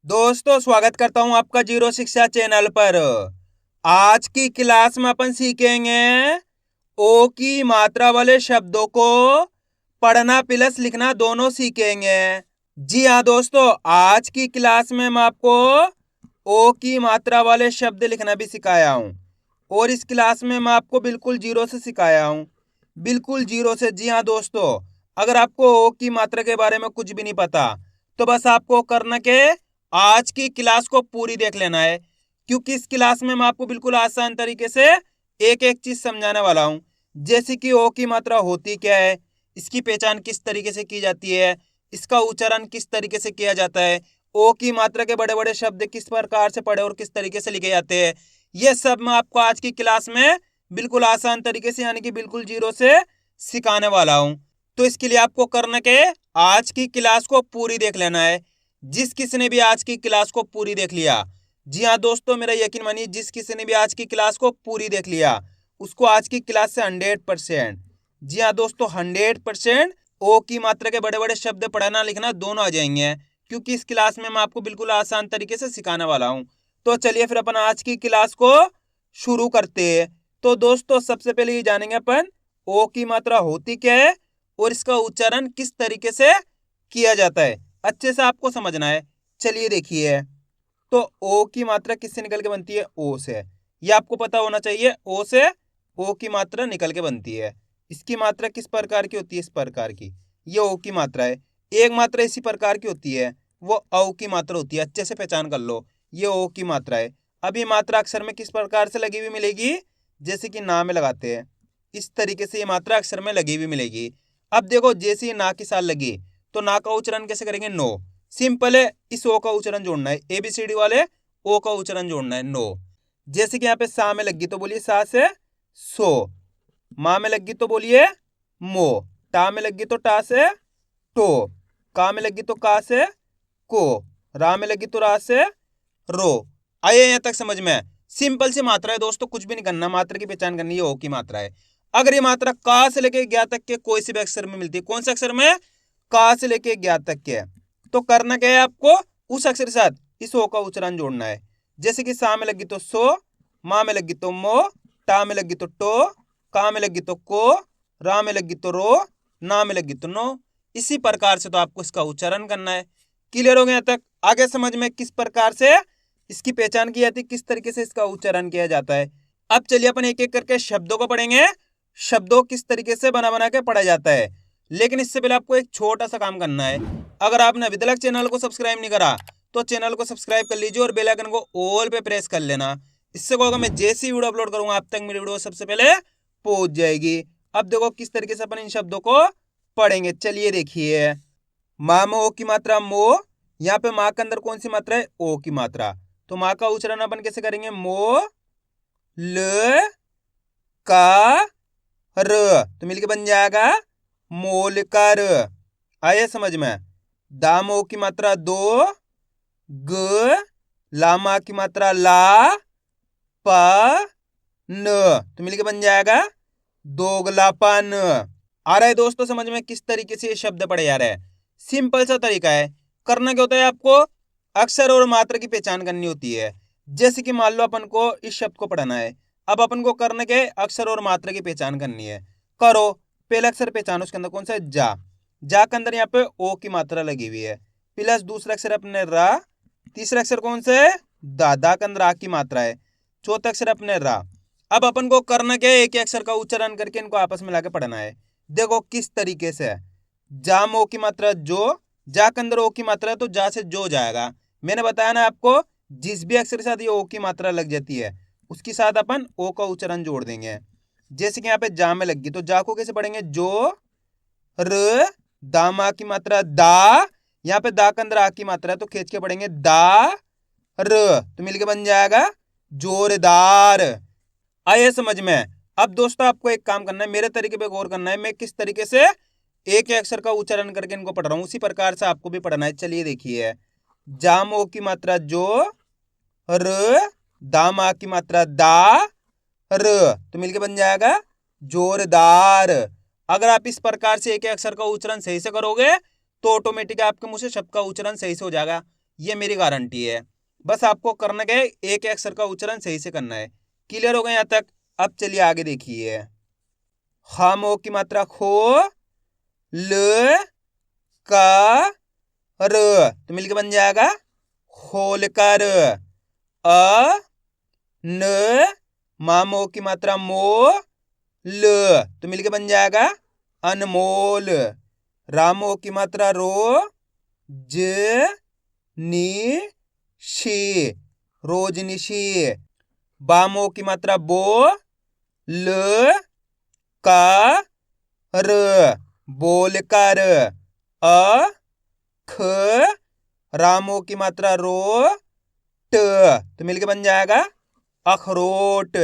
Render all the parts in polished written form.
दोस्तों स्वागत करता हूं आपका जीरो शिक्षा चैनल पर। आज की क्लास में अपन सीखेंगे ओ की मात्रा वाले शब्दों को पढ़ना प्लस लिखना दोनों सीखेंगे। जी हाँ दोस्तों, आज की क्लास में मैं आपको ओ की मात्रा वाले शब्द लिखना भी सिखाया हूं और इस क्लास में मैं आपको बिल्कुल जीरो से सिखाया हूं, बिल्कुल जीरो से। जी हाँ दोस्तों, अगर आपको ओ की मात्रा के बारे में कुछ भी नहीं पता तो बस आपको करना के आज की क्लास को पूरी देख लेना है, क्योंकि इस क्लास में मैं आपको बिल्कुल आसान तरीके से एक एक चीज समझाने वाला हूं। जैसे कि ओ की मात्रा होती क्या है, इसकी पहचान किस तरीके से की जाती है, इसका उच्चारण किस तरीके से किया जाता है, ओ की मात्रा के बड़े बड़े शब्द किस प्रकार से पढ़े और किस तरीके से लिखे जाते हैं, ये सब मैं आपको आज की क्लास में बिल्कुल आसान तरीके से यानी कि बिल्कुल जीरो से सिखाने वाला हूं। तो इसके लिए आपको करना क्या है, आज की क्लास को पूरी देख लेना है। जिस किसी ने भी आज की क्लास को पूरी देख लिया, जी हाँ दोस्तों मेरा यकीन मानिए, जिस किसी ने भी आज की क्लास को पूरी देख लिया उसको आज की क्लास से 100%, जी हाँ दोस्तों 100% ओ की मात्रा के बड़े बड़े शब्द पढ़ना लिखना दोनों आ जाएंगे, क्योंकि इस क्लास में मैं आपको बिल्कुल आसान तरीके से सिखाने वाला हूँ। तो चलिए फिर अपन आज की क्लास को शुरू करते हैं। तो दोस्तों सबसे पहले ये जानेंगे अपन ओ की मात्रा होती क्या है और इसका उच्चारण किस तरीके से किया जाता है, अच्छे से आपको समझना है। चलिए देखिए, तो ओ की मात्रा किससे निकल के बनती है, ओ से। ये आपको पता होना चाहिए, ओ से ओ की मात्रा निकल के बनती है। इसकी मात्रा किस प्रकार की होती है, इस प्रकार की, ये ओ की मात्रा है। एक मात्रा इसी प्रकार की होती है, वो औ की मात्रा होती है, अच्छे से पहचान कर लो, ये ओ की मात्रा है। अब ये मात्रा अक्षर में किस प्रकार से लगी हुई मिलेगी, जैसे कि ना में लगाते हैं, इस तरीके से ये मात्रा अक्षर में लगी हुई मिलेगी। अब देखो, जैसे ये ना के साथ लगी तो ना का उच्चारण कैसे करेंगे, नो। सिंपल है, इस ओ का उच्चारण जोड़ना है, एबीसीडी वाले ओ का उच्चारण जोड़ना है, नो। जैसे कि यहाँ पे सा में लगी तो बोलिए सा से सो, माँ में लगी तो बोलिए मो, टा में लगी तो टा से टो, का में लगी तो का से को, रा में लगी तो रा से रो। आइए यहाँ तक समझ में। सिंपल सी मात्रा है दोस्तों, कुछ भी नहीं करना, मात्रा की पहचान करनी है, ओ की मात्रा है। अगर ये मात्रा का से लेके ज्ञा तक के कोई से भी अक्षर में मिलती है, कौन से अक्षर में, का से लेके ज्ञा तक के, तो करना क्या है आपको, उस अक्षर के साथ इस ओ का उच्चारण जोड़ना है। जैसे कि सा में लगी तो सो, माँ में लगी तो मो, टा में लगी तो टो, का में लगी तो को, रा में लगी तो रो, ना में लगी तो नो। इसी प्रकार से तो आपको इसका उच्चारण करना है। क्लियर हो गया तक? आगे समझ में किस प्रकार से इसकी पहचान की जाती है, किस तरीके से इसका उच्चारण किया जाता है। अब चलिए अपन एक एक करके शब्दों को पढ़ेंगे, शब्दों किस तरीके से बना बना के पढ़ा जाता है। लेकिन इससे पहले आपको एक छोटा सा काम करना है। अगर आपने अभी तक चैनल को सब्सक्राइब नहीं करा तो चैनल को सब्सक्राइब कर लीजिए और बेल आइकन को ऑल पे प्रेस कर लेना। इससे क्या होगा, मैं जैसी वीडियो अपलोड करूंगा आप तक मेरी वीडियो सबसे पहले पहुंच जाएगी। अब देखो किस तरीके से अपन इन शब्दों को पढ़ेंगे, चलिए देखिए। माँ में ओ की मात्रा मो, यहाँ पे माँ के अंदर कौन सी मात्रा है, ओ की मात्रा, तो माँ का उच्चारण अपन कैसे करेंगे, मो ल का र, तो मिलके बन जाएगा मोल कर। आए समझ में। दामो की मात्रा दो, ग, लामा की मात्रा ला, प, न, तो मिलके बन जाएगा दोगलापन। आ रहा है दोस्तों समझ में किस तरीके से ये शब्द पढ़े जा रहे हैं। सिंपल सा तरीका है। करना क्या होता है आपको, अक्षर और मात्रा की पहचान करनी होती है। जैसे कि मान लो अपन को इस शब्द को पढ़ना है, अब अपन को करने के अक्षर और मात्रा की पहचान करनी है। करो, पहला अक्षर पहचानो, उसके अंदर कौन सा है, जा के अंदर यहाँ पे ओ की मात्रा लगी हुई है, प्लस दूसरा अक्षर अपने रा, तीसरा अक्षर कौन सा है, दा के अंदर आ की मात्रा है, चौथा अक्षर अपने रा। अब अपन को करना क्या है, एक ही अक्षर का उच्चारण करके इनको आपस में लाके पढ़ना है। देखो किस तरीके से, जाम ओ की मात्रा जो, जा के अंदर ओ की मात्रा है तो जा से जो जाएगा। मैंने बताया ना आपको, जिस भी अक्षर के साथ ये ओ की मात्रा लग जाती है उसके साथ अपन ओ का उच्चारण जोड़ देंगे। जैसे कि यहाँ पे जा में लगी तो जा को कैसे पढ़ेंगे, जो र, दामा की मात्रा दा, यहाँ पे दा के अंदर आ की मात्रा है तो खींच के पढ़ेंगे दा र, तो मिलके बन जाएगा जोरदार। आइए समझ में। अब दोस्तों आपको एक काम करना है, मेरे तरीके पे गौर करना है, मैं किस तरीके से एक ही अक्षर का उच्चारण करके इनको पढ़ रहा हूँ उसी प्रकार से आपको भी पढ़ना है। चलिए देखिए, जामो की मात्रा जो, र, दामा की मात्रा दा, र, तो मिलके बन जाएगा जोरदार। अगर आप इस प्रकार से एक अक्षर का उच्चारण सही से करोगे तो ऑटोमेटिक आपके मुंह से शब्द का उच्चारण सही से हो जाएगा। ये मेरी गारंटी है। बस आपको करना क्या है, एक अक्षर का उच्चारण सही से करना है। क्लियर हो गया यहाँ तक? अब चलिए आगे देखिए। खामो की मात्रा खो, ल का र, तो मिलके बन जाएगा खोल कर। अ न, मामो की मात्रा मो, ल, तो मिलके बन जाएगा अनमोल। रामो की मात्रा रो, ज नी शी, रोजनिशी। बामो की मात्रा बो, ल का र, बोल कर। अ ख, रामो की मात्रा रो, ट, तो मिलके बन जाएगा अखरोट।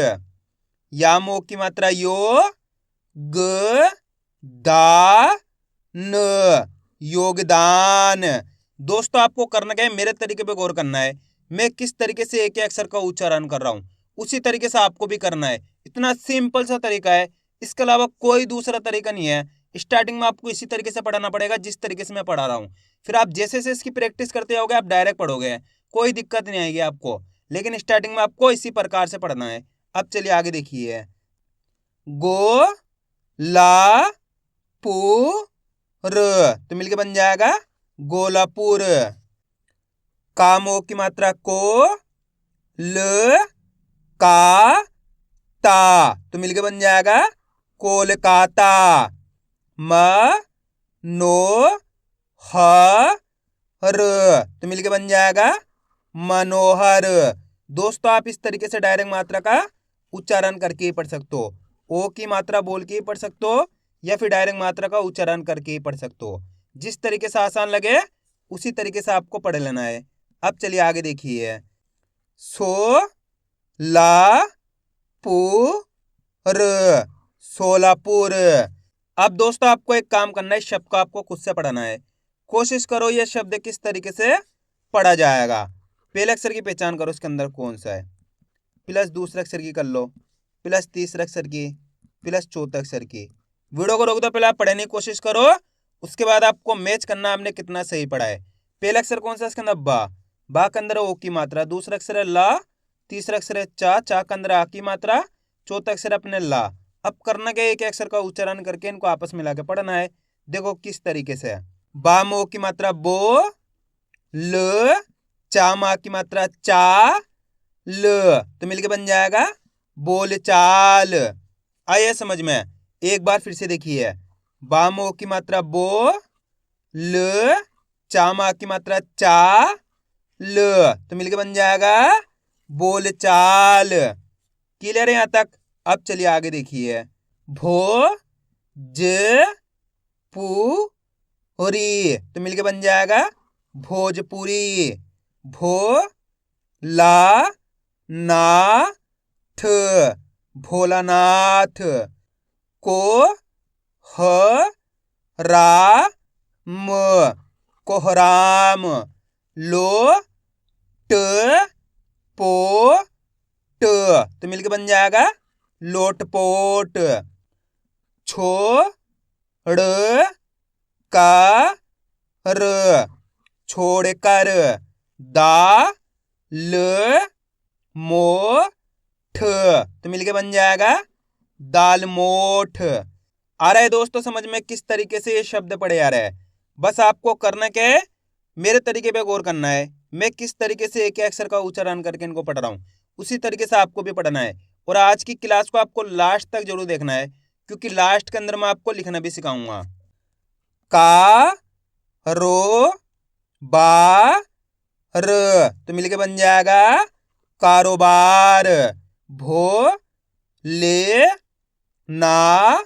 यामो की मात्रा यो, ग दा न, योगदान। दोस्तों आपको करना क्या है, मेरे तरीके पे गौर करना है। मैं किस तरीके से एक अक्षर का उच्चारण कर रहा हूं, उसी तरीके से आपको भी करना है। इतना सिंपल सा तरीका है, इसके अलावा कोई दूसरा तरीका नहीं है। स्टार्टिंग में आपको इसी तरीके से पढ़ाना पड़ेगा जिस तरीके से मैं पढ़ा रहा हूँ। फिर आप जैसे जैसे इसकी प्रैक्टिस करते जाओगे आप डायरेक्ट पढ़ोगे, कोई दिक्कत नहीं आएगी आपको। लेकिन स्टार्टिंग में आपको इसी प्रकार से पढ़ना है। अब चलिए आगे देखिए। गो ला पू र, तो मिलके बन जाएगा गोलापुर। कामो की मात्रा को, ल का ता, तो मिलके बन जाएगा कोलकाता। म नो ह र, तो मिलके बन जाएगा मनोहर। दोस्तों आप इस तरीके से डायरेक्ट मात्रा का उच्चारण करके ही पढ़ सकते हो। ओ की मात्रा बोल के ही पढ़ सकते हो या फिर डायरेक्ट मात्रा का उच्चारण करके ही पढ़ सकते हो। जिस तरीके से आसान लगे उसी तरीके से आपको पढ़ लेना है। अब चलिए आगे देखिए। सो ला पू र, सोलापुर। अब दोस्तों आपको एक काम करना है, शब्द को आपको खुद से पढ़ना है। कोशिश करो यह शब्द किस तरीके से पढ़ा जाएगा। पहले अक्षर की पहचान करो, उसके अंदर कौन सा है, प्लस दूसरे अक्षर की कर लो, प्लस तीसरे अक्षर की, प्लस चौथे अक्षर की। वीडियो को रोक दो, पहले आप पढ़ने की कोशिश करो, उसके बाद आपको मैच करना आपने कितना सही पढ़ा है। पहला अक्षर कौन सा, इसके अंदर बा के अंदर ओ की मात्रा, दूसरा अक्षर है ला, तीसरा अक्षर है चा के अंदर आ की मात्रा, चौथा अक्षर अपने ला। अब करना क्या, एक अक्षर का उच्चारण करके इनको आपस में मिला के पढ़ना है। देखो किस तरीके से है। बामो की मात्रा बो, ल, चामा की मात्रा चा, ल, तो मिलके बन जाएगा बोलचाल। आइए समझ में, एक बार फिर से देखिए। बामो की मात्रा बो, ल, चामा की मात्रा चा, ल, तो मिलके बन जाएगा बोलचाल। क्लियर है यहां तक? अब चलिए आगे देखिए। भो ज पू री, तो मिलके बन जाएगा भोजपुरी। भो ला ना थ, भोलानाथ। को ह रा म, कोहराम। लो ट पो ट, तो मिलके बन जाएगा लोटपोट। छो ड़ का र, छोड़कर। दा ल मो ठ, तो मिलके बन जाएगा दाल मोठ। आ रहा है दोस्तों समझ में किस तरीके से ये शब्द पढ़े आ रहे हैं? बस आपको करना क्या है, मेरे तरीके पे गौर करना है। मैं किस तरीके से एक अक्षर का उच्चारण करके इनको पढ़ रहा हूँ उसी तरीके से आपको भी पढ़ना है। और आज की क्लास को आपको लास्ट तक जरूर देखना है, क्योंकि लास्ट के अंदर मैं आपको लिखना भी सिखाऊंगा। का रो बा र, तो मिलके बन जाएगा कारोबार। भो ले ना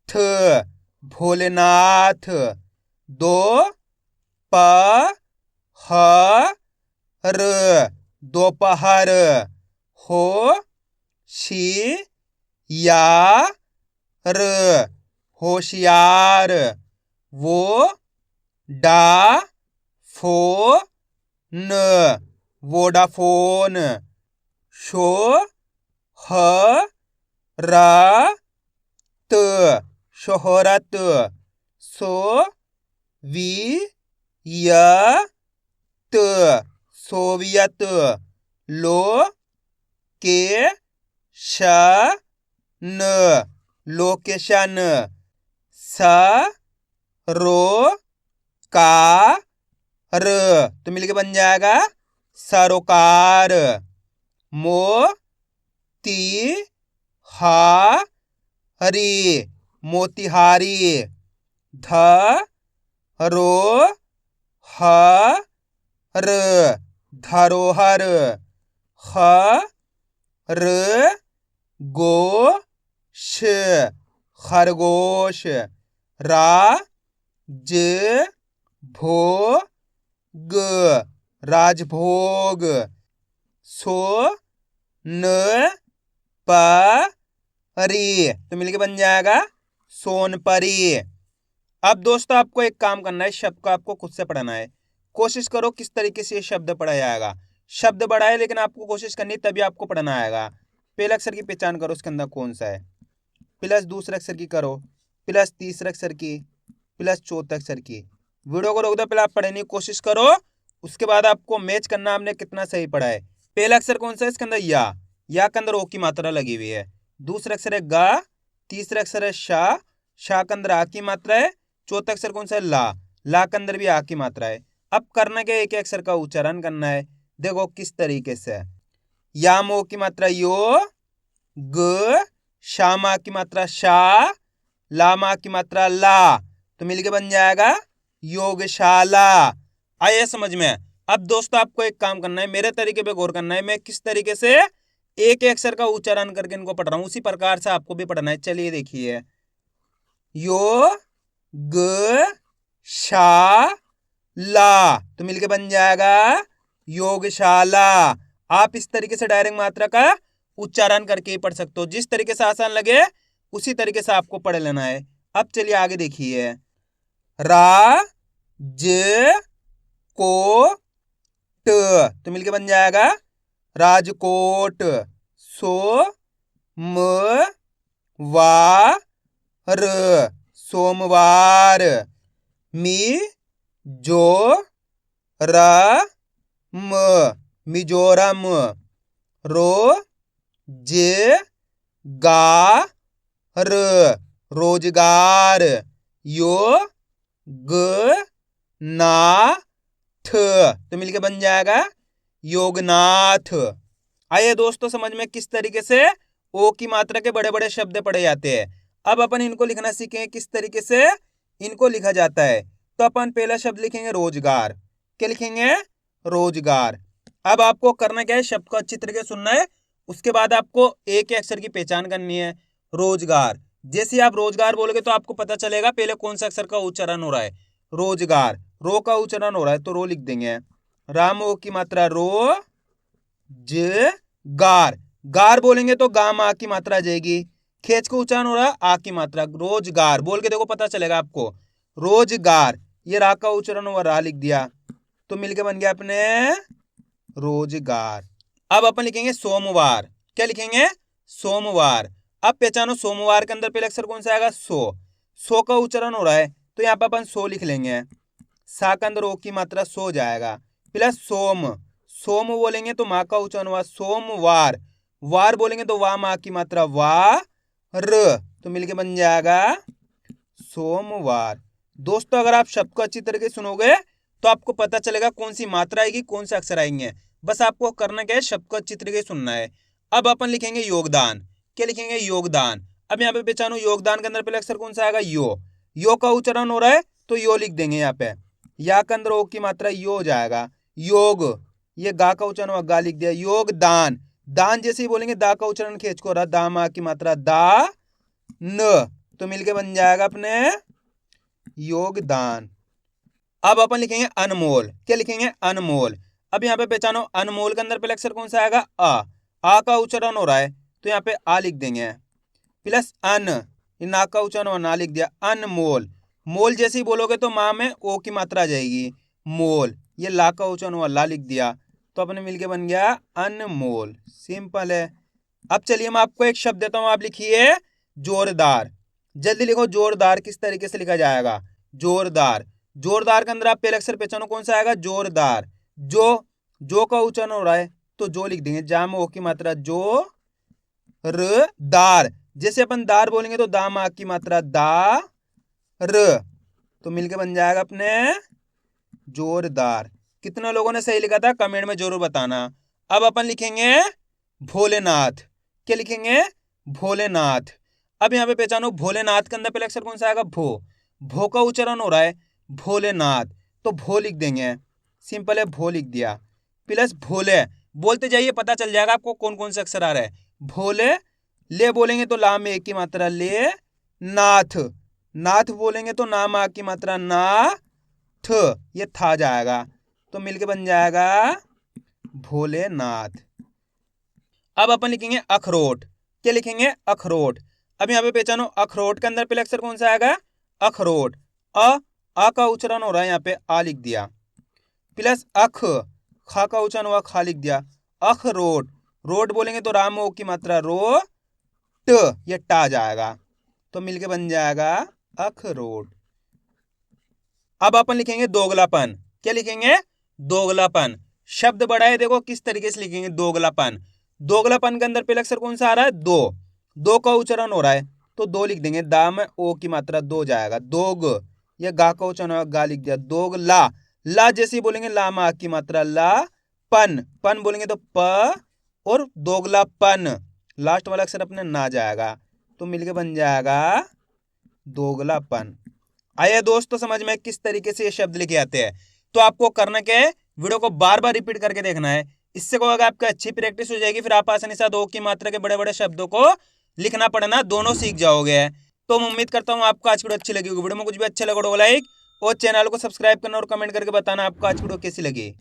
थ, भोलेनाथ। दो प ह र, दोपहर। हो शी या र, होशियार। वो डा फो न, वोडाफोन। शो ह रा त, शोहरत। सो वी य त, सोवियत। लो के श न लोकेशन। स रो का र तो मिलके बन जाएगा सरोकार। मो ती हा हरी मोतिहारी। ध रो ह र धरोहर। ख र गो श खरगोश। रा ज भो ग राजभोग। सो न प री तो मिलके बन जाएगा सोनपरी। अब दोस्तों आपको एक काम करना है, शब्द को आपको खुद से पढ़ना है। कोशिश करो किस तरीके से ये शब्द पढ़ा जाएगा। शब्द बड़ा है लेकिन आपको कोशिश करनी तभी आपको पढ़ना आएगा। पहले अक्षर की पहचान करो उसके अंदर कौन सा है, प्लस दूसरे अक्षर की करो, प्लस तीसरे अक्षर की, प्लस चौथे अक्षर की। वीडियो को रोक दो, पहले आप पढ़ने की कोशिश करो, उसके बाद आपको मैच करना आपने कितना सही पढ़ा है। पहला अक्षर कौन सा है इसके अंदर, या के अंदर ओ की मात्रा लगी हुई है। दूसरा अक्षर है गा, तीसरा अक्षर है शा के अंदर आ की मात्रा है। चौथा अक्षर कौन सा है ला के अंदर भी आ की मात्रा है। अब करना क्या, एक अक्षर का उच्चारण करना है। देखो किस तरीके से, या मो की मात्रा यो, ग शामा की मात्रा शा, लामा की मात्रा ला तो मिलके बन जाएगा योगशाला। आइए समझ में। अब दोस्तों आपको एक काम करना है, मेरे तरीके पे गौर करना है। मैं किस तरीके से एक अक्षर का उच्चारण करके इनको पढ़ रहा हूं, उसी प्रकार से आपको भी पढ़ना है। चलिए देखिए, यो ग शा ला तो मिलके बन जाएगा योगशाला। आप इस तरीके से डायरेक्ट मात्रा का उच्चारण करके ही पढ़ सकते हो, जिस तरीके से आसान लगे उसी तरीके से आपको पढ़ लेना है। अब चलिए आगे देखिए, रा ज को ट तो मिलके बन जाएगा राजकोट। सो म वा र सोमवार। मी जो रा म मिजोरम। रो जे गा र रोजगार। यो ग ना थ तो मिलके बन जाएगा योगनाथ। आइए दोस्तों समझ में किस तरीके से ओ की मात्रा के बड़े बड़े शब्द पढ़े जाते हैं। अब अपन इनको लिखना सीखेंगे किस तरीके से इनको लिखा जाता है। तो अपन पहला शब्द लिखेंगे रोजगार। क्या लिखेंगे, रोजगार। अब आपको करना क्या है, शब्द को अच्छी तरीके से सुनना है, उसके बाद आपको एक अक्षर की पहचान करनी है। रोजगार, जैसे आप रोजगार बोलोगे तो आपको पता चलेगा पहले कौन सा अक्षर का उच्चारण हो रहा है। रोजगार, रो का उच्चारण हो रहा है तो रो लिख देंगे। राम ओ की मात्रा रो, ज गार, गार बोलेंगे तो गा मा की मात्रा आ जाएगी। खेच का उच्चारण हो रहा है आ की मात्रा, रोजगार बोल के देखो पता चलेगा आपको। रोजगार, ये रा का उच्चारण हुआ, रा लिख दिया तो मिलके बन गया अपने रोजगार। अब अपन लिखेंगे सोमवार। क्या लिखेंगे, सोमवार। अब पहचानो सोमवार के अंदर पहले अक्षर कौन सा आएगा, सो का उच्चारण हो रहा है तो यहाँ पे अपन सो लिख लेंगे। सा के अंदर ओ की मात्रा सो जाएगा, प्लस सोम, सोम बोलेंगे तो माँ का उच्चारण हुआ सोमवार। वार बोलेंगे तो वाह माँ की मात्रा वाह र तो मिलके बन जाएगा सोमवार। दोस्तों अगर आप शब्द को अच्छी तरीके से सुनोगे तो आपको पता चलेगा कौन सी मात्रा आएगी, कौन से अक्षर आएंगे। बस आपको करना क्या है, शब्द को अच्छी तरीके से सुनना है। अब अपन लिखेंगे योगदान। क्या लिखेंगे, योगदान। अब यहाँ पे पहचानो योगदान के अंदर पहले अक्षर कौन सा आएगा, यो का उच्चारण हो रहा है तो यो लिख देंगे। यहाँ पे या के अंदर ओ की मात्रा यो हो जाएगा। योग, ये गा का उच्चारण हुआ, गा लिख दिया। योगदान, दान जैसे ही बोलेंगे दा का उच्चारण खींच को रहा, दा मा की मात्रा दा न तो मिलके बन जाएगा अपने योगदान। अब अपन लिखेंगे अनमोल। क्या लिखेंगे, अनमोल। अब यहाँ पे पहचानो अनमोल के अंदर पहले अक्षर कौन सा आएगा, आ का उच्चारण हो रहा है तो यहाँ पे आ लिख देंगे, प्लस अन, ना का उच्चारण हो, ना लिख दिया। अनमोल, मोल जैसे ही बोलोगे तो माँ में ओ की मात्रा आ जाएगी, मोल, ये ला का उच्चारण हुआ, ला लिख दिया तो अपने मिलके बन गया अनमोल। सिंपल है। अब चलिए मैं आपको एक शब्द देता हूं, आप लिखिए जोरदार। जल्दी लिखो, जोरदार किस तरीके से लिखा जाएगा, जोरदार। जोरदार के अंदर आप पहले अक्षर पहचानो कौन सा आएगा, जोरदार। जो जो का उच्चारण हो रहा है तो जो लिख देंगे, जा में ओ की मात्रा जो, र दार, जैसे अपन दार बोलेंगे तो दा में आ की मात्रा दा, र, तो मिलके बन जाएगा अपने जोरदार। कितने लोगों ने सही लिखा था कमेंट में जरूर बताना। अब अपन लिखेंगे भोलेनाथ। क्या लिखेंगे? भोलेनाथ। अब यहाँ पे पहचानो भोलेनाथ के अंदर पहले अक्षर कौन सा आएगा? भो। भो का उच्चारण हो रहा है भोलेनाथ, तो भो लिख देंगे, सिंपल है, भो लिख दिया। प्लस भोले, बोलते जाइए पता चल जाएगा आपको कौन कौन से अक्षर आ रहे हैं। भोले, ले बोलेंगे तो ला में एक की मात्रा ले, नाथ, नाथ बोलेंगे तो ना में आ की मात्रा ना, थ, ये था जाएगा, तो मिलके बन जाएगा भोलेनाथ। अब अपन लिखेंगे अखरोट। क्या लिखेंगे? अखरोट। अब यहाँ पे पहचानो अखरोट के अंदर पहले अक्षर कौन सा आएगा? अखरोट। आ का उच्चारण हो रहा है यहाँ पे आ लिख दिया, प्लस अख, खा का उच्चारण हुआ खा लिख दिया, अखरोट। रोट बोलेंगे तो राम ओ की मात्रा रो, ट, ये टा जाएगा, तो मिलके बन जाएगा अखरोट। अब अपन लिखेंगे दोगलापन। क्या लिखेंगे? दोगलापन। शब्द बड़ा है, देखो किस तरीके से लिखेंगे दोगलापन। दोगलापन के अंदर पहले अक्षर कौन सा आ रहा है? दो। दो का उच्चारण हो रहा है तो दो लिख देंगे, दा में ओ की मात्रा दो जाएगा, दोग, ये गा का उच्चारण होगा गा लिख दिया, दोग ला। ला जैसे ही बोलेंगे ला में आ की मात्रा ला, पन, पन बोलेंगे तो प, और दोगलापन, लास्ट वाला अक्षर अपने ना जाएगा, तो मिलके बन जाएगा दोगलापन। आइए दोस्तों समझ में किस तरीके से ये शब्द लिखे आते हैं। तो आपको करना क्या है, वीडियो को बार बार रिपीट करके देखना है। इससे क्या होगा, आपकी अच्छी प्रैक्टिस हो जाएगी, फिर आप आसानी से ओ की मात्रा के बड़े बड़े शब्दों को लिखना पढ़ना दोनों सीख जाओगे। तो मैं उम्मीद करता हूँ आपको आज की वीडियो अच्छी लगी होगी। वीडियो में कुछ भी अच्छा लगा तो लाइक और चैनल को सब्सक्राइब करना और कमेंट करके बताना आपको आज की वीडियो कैसी लगी।